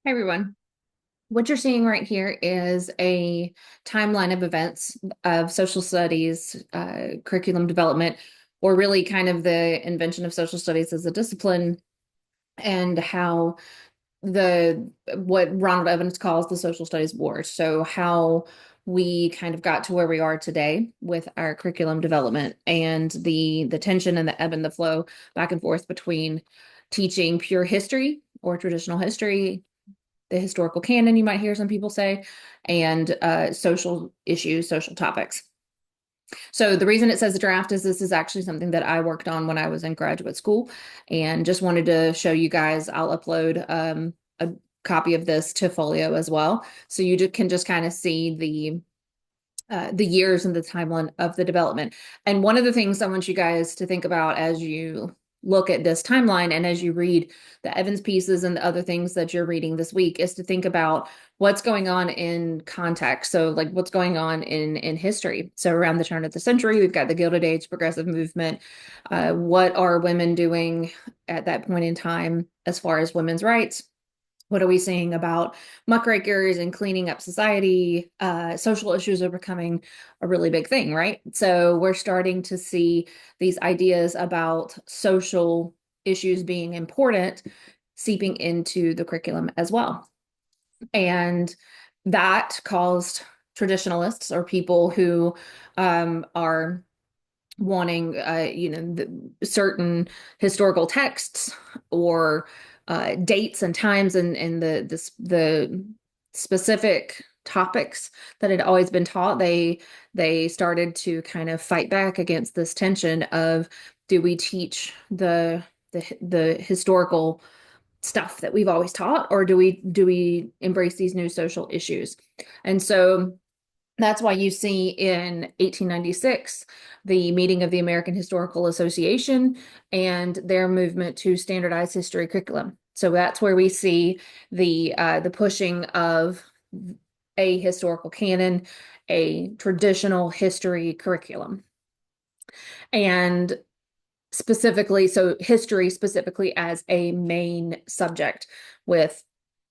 Hi, everyone. What you're seeing right here is a timeline of events of social studies, curriculum development, or really kind of the invention of social studies as a discipline and how what Ronald Evans calls the social studies war. So how we kind of got to where we are today with our curriculum development and the tension and the ebb and the flow back and forth between teaching pure history or traditional history, the historical canon, you might hear some people say, and social issues, social topics. So the reason it says a draft is this is actually something that I worked on when I was in graduate school, and just wanted to show you guys. I'll upload a copy of this to Folio as well, so you can just kind of see the years and the timeline of the development. And one of the things I want you guys to think about as you look at this timeline and as you read the Evans pieces and the other things that you're reading this week is to think about what's going on in context. So like what's going on in history. So around the turn of the century, we've got the Gilded Age, progressive movement. What are women doing at that point in time as far as women's rights? What are we seeing about muckrakers and cleaning up society? Social issues are becoming a really big thing, right? So we're starting to see these ideas about social issues being important seeping into the curriculum as well. And that caused traditionalists or people who are wanting certain historical texts or dates and times and the specific topics that had always been taught. They started to kind of fight back against this tension of, do we teach the historical stuff that we've always taught, or do we embrace these new social issues? And so that's why you see in 1896 the meeting of the American Historical Association and their movement to standardize history curriculum. So that's where we see the pushing of a historical canon, a traditional history curriculum. And specifically, so history specifically as a main subject with,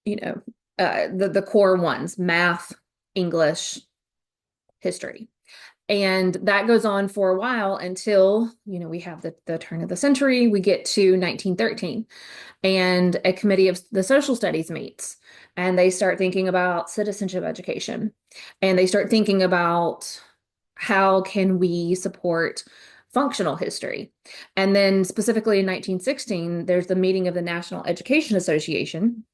you know, the core ones: math, English, history. And that goes on for a while until, we have the turn of the century. We get to 1913, and a committee of the social studies meets, and they start thinking about citizenship education, and they start thinking about how can we support functional history. And then specifically in 1916, there's the meeting of the National Education Association,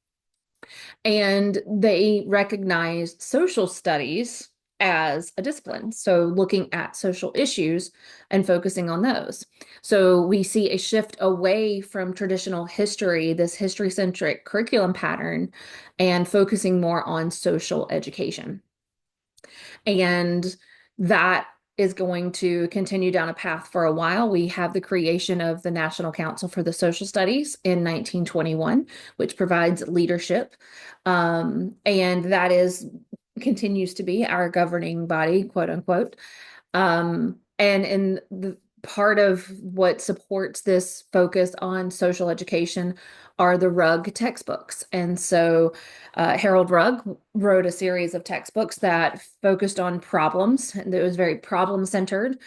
and they recognized social studies as a discipline. So looking at social issues and focusing on those. So we see a shift away from traditional history, this history-centric curriculum pattern, and focusing more on social education. And that is going to continue down a path for a while. We have the creation of the National Council for the Social Studies in 1921, which provides leadership. And that continues to be our governing body, quote unquote. And in the part of what supports this focus on social education are the Rugg textbooks. And so Harold Rugg wrote a series of textbooks that focused on problems, and it was very problem centered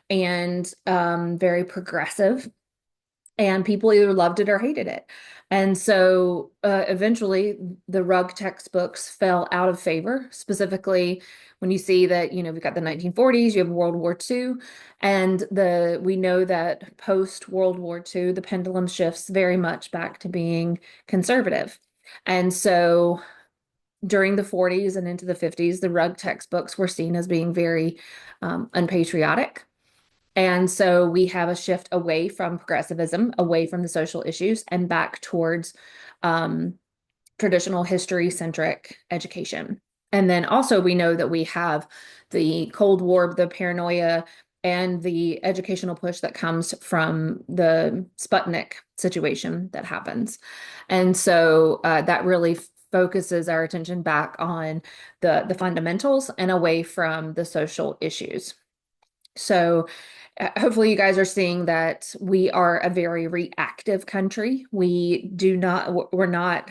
and very progressive, and people either loved it or hated it. And so eventually the Rugg textbooks fell out of favor, specifically when you see that, we've got the 1940s, you have World War II, and we know that post World War II, the pendulum shifts very much back to being conservative. And so during the 40s and into the 50s, the Rugg textbooks were seen as being very unpatriotic. And so we have a shift away from progressivism, away from the social issues, and back towards traditional history-centric education. And then also we know that we have the Cold War, the paranoia, and the educational push that comes from the Sputnik situation that happens. And so that really focuses our attention back on the fundamentals and away from the social issues. So Hopefully you guys are seeing that we are a very reactive country. We're not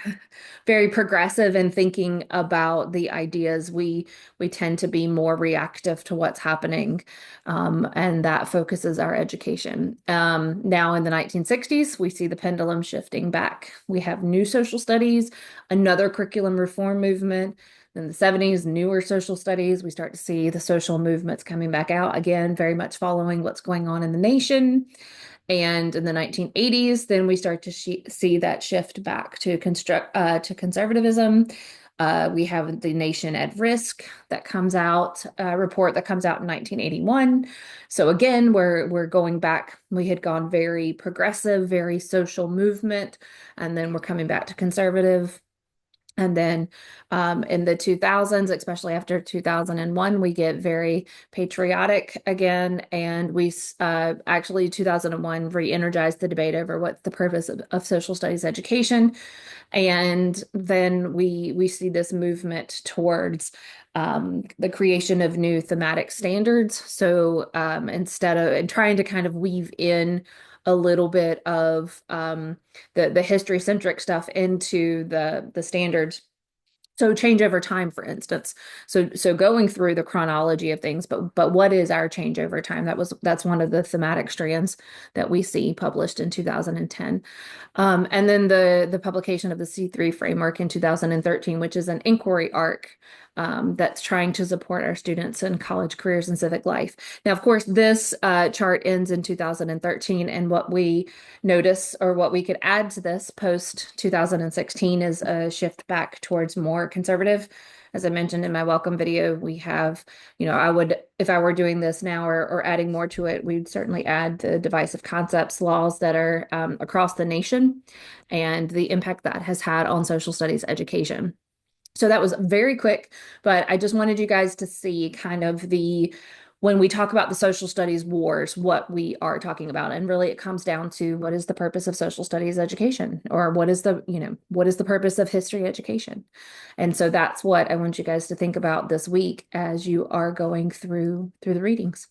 very progressive in thinking about the ideas. We tend to be more reactive to what's happening, and that focuses our education. Now in the 1960s, we see the pendulum shifting back. We have new social studies, another curriculum reform movement. In the 70s, newer social studies, we start to see the social movements coming back out again, very much following what's going on in the nation. And in the 1980s, then we start to see that shift back to conservatism. We have the Nation at Risk that comes out, a report that comes out in 1981. So again, we're going back. We had gone very progressive, very social movement, and then we're coming back to conservative. And then in the 2000s, especially after 2001, we get very patriotic again. And we actually, 2001 re-energized the debate over what's the purpose of social studies education. And then we see this movement towards the creation of new thematic standards. So instead of and trying to kind of weave in a little bit of the history centric stuff into the standards. So change over time, for instance. So going through the chronology of things, but what is our change over time? That's one of the thematic strands that we see published in 2010. And then the publication of the C3 framework in 2013, which is an inquiry arc that's trying to support our students in college careers and civic life. Now, of course, this chart ends in 2013, and what we notice or what we could add to this post 2016 is a shift back towards more conservative. As I mentioned in my welcome video, we have, I would, if I were doing this now or adding more to it, we'd certainly add the divisive concepts laws that are across the nation and the impact that has had on social studies education. So that was very quick, but I just wanted you guys to see kind of when we talk about the social studies wars, what we are talking about. And really it comes down to what is the purpose of social studies education, or what is the purpose of history education? And so that's what I want you guys to think about this week as you are going through the readings.